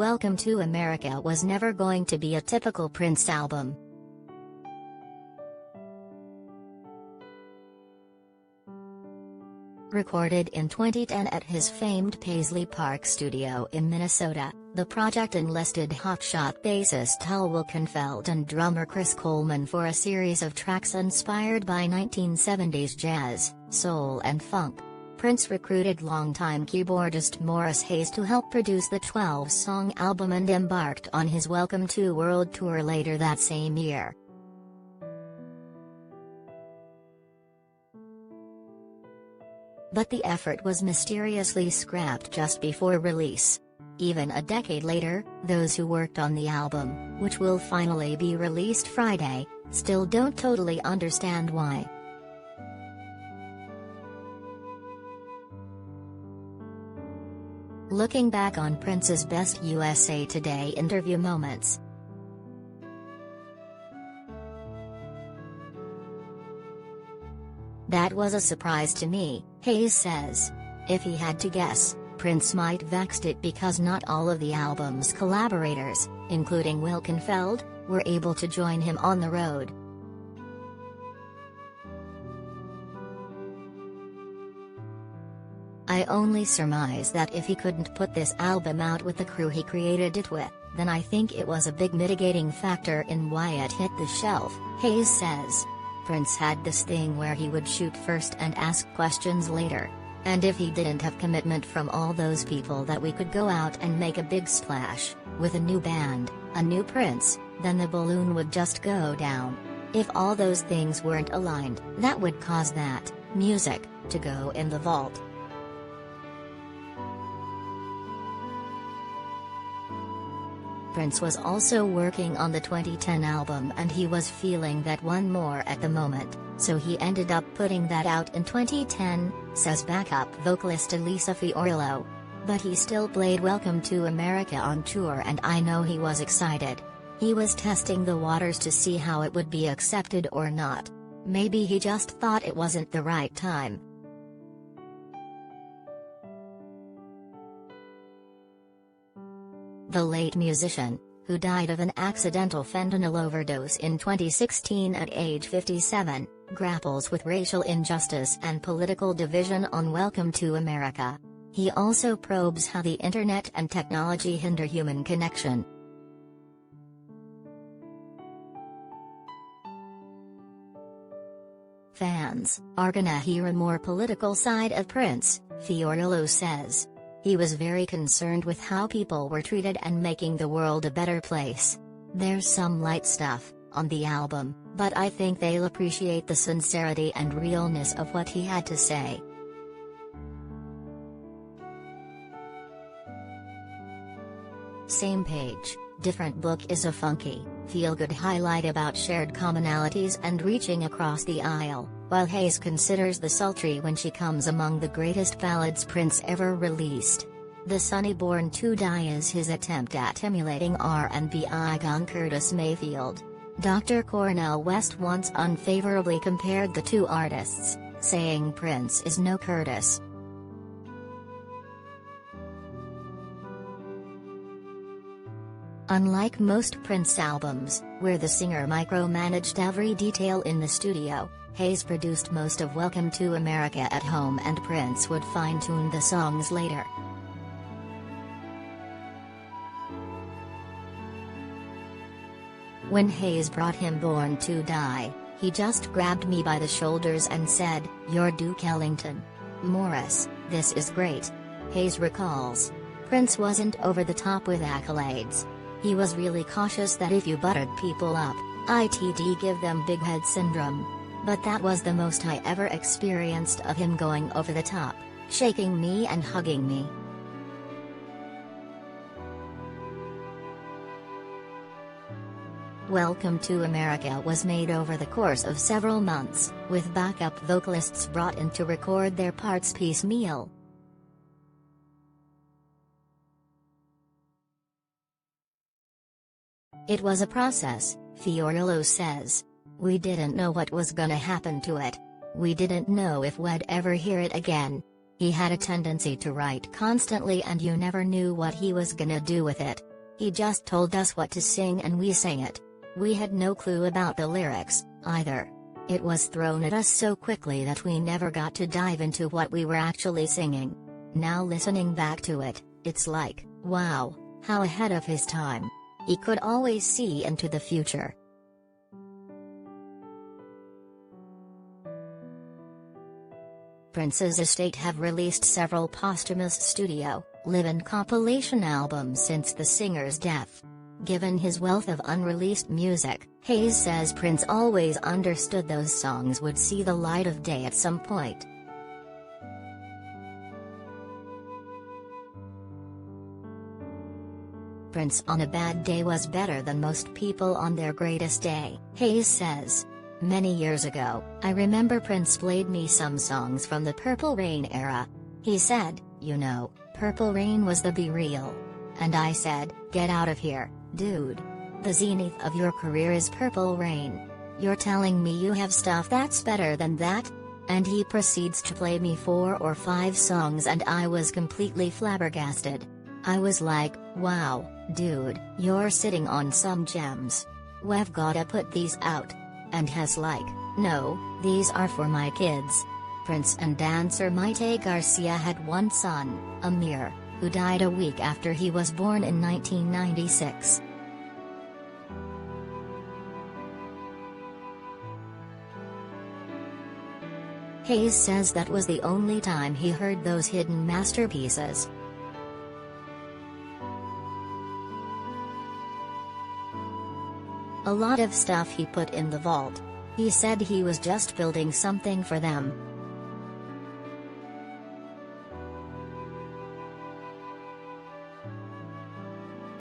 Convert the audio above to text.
Welcome to America was never going to be a typical Prince album. Recorded in 2010 at his famed Paisley Park studio in Minnesota, the project enlisted hotshot bassist Tal Wilkenfeld and drummer Chris Coleman for a series of tracks inspired by 1970s jazz, soul and funk. Prince recruited longtime keyboardist Maurice Hayes to help produce the 12-song album and embarked on his Welcome to World Tour later that same year. But the effort was mysteriously scrapped just before release. Even a decade later, those who worked on the album, which will finally be released Friday, still don't totally understand why. Looking back on Prince's best USA Today interview moments. That was a surprise to me, Hayes says. If he had to guess, Prince might vexed it because not all of the album's collaborators, including Wilkenfeld, were able to join him on the road. I only surmise that if he couldn't put this album out with the crew he created it with, then I think it was a big mitigating factor in why it hit the shelf, Hayes says. Prince had this thing where he would shoot first and ask questions later. And if he didn't have commitment from all those people that we could go out and make a big splash, with a new band, a new Prince, then the balloon would just go down. If all those things weren't aligned, that would cause that music to go in the vault. Prince was also working on the 2010 album and he was feeling that one more at the moment, so he ended up putting that out in 2010, says backup vocalist Elisa Fiorillo. But he still played Welcome to America on tour and I know he was excited. He was testing the waters to see how it would be accepted or not. Maybe he just thought it wasn't the right time. The late musician, who died of an accidental fentanyl overdose in 2016 at age 57, grapples with racial injustice and political division on Welcome to America. He also probes how the internet and technology hinder human connection. Fans are gonna hear a more political side of Prince, Fiorillo says. He was very concerned with how people were treated and making the world a better place. There's some light stuff on the album, but I think they'll appreciate the sincerity and realness of what he had to say. Same page, different book is a funky, feel-good highlight about shared commonalities and reaching across the aisle, while Hayes considers the sultry when she comes among the greatest ballads Prince ever released. The Sonny Born to Die is his attempt at emulating R&B icon Curtis Mayfield. Dr. Cornel West once unfavorably compared the two artists, saying Prince is no Curtis. Unlike most Prince albums, where the singer micromanaged every detail in the studio, Hayes produced most of Welcome to America at home and Prince would fine-tune the songs later. When Hayes brought him Born to Die, he just grabbed me by the shoulders and said, "You're Duke Ellington. Maurice, this is great." Hayes recalls. Prince wasn't over the top with accolades. He was really cautious that if you buttered people up, it'd give them big head syndrome. But that was the most I ever experienced of him going over the top, shaking me and hugging me. Welcome to America was made over the course of several months, with backup vocalists brought in to record their parts piecemeal. It was a process, Fiorillo says. We didn't know what was gonna happen to it. We didn't know if we'd ever hear it again. He had a tendency to write constantly and you never knew what he was gonna do with it. He just told us what to sing and we sang it. We had no clue about the lyrics, either. It was thrown at us so quickly that we never got to dive into what we were actually singing. Now listening back to it, it's like, wow, how ahead of his time. He could always see into the future. Prince's estate have released several posthumous studio, live-in compilation albums since the singer's death. Given his wealth of unreleased music, Hayes says Prince always understood those songs would see the light of day at some point. Prince on a bad day was better than most people on their greatest day, Hayes says. Many years ago, I remember Prince played me some songs from the Purple Rain era. He said, you know, Purple Rain was the be real. And I said, get out of here, dude. The zenith of your career is Purple Rain. You're telling me you have stuff that's better than that? And he proceeds to play me 4 or 5 songs and I was completely flabbergasted. I was like, wow, dude, you're sitting on some gems. We've gotta put these out. And has like, no, these are for my kids. Prince and dancer Maite Garcia had one son, Amir, who died a week after he was born in 1996. Hayes says that was the only time he heard those hidden masterpieces. A lot of stuff he put in the vault. He said he was just building something for them.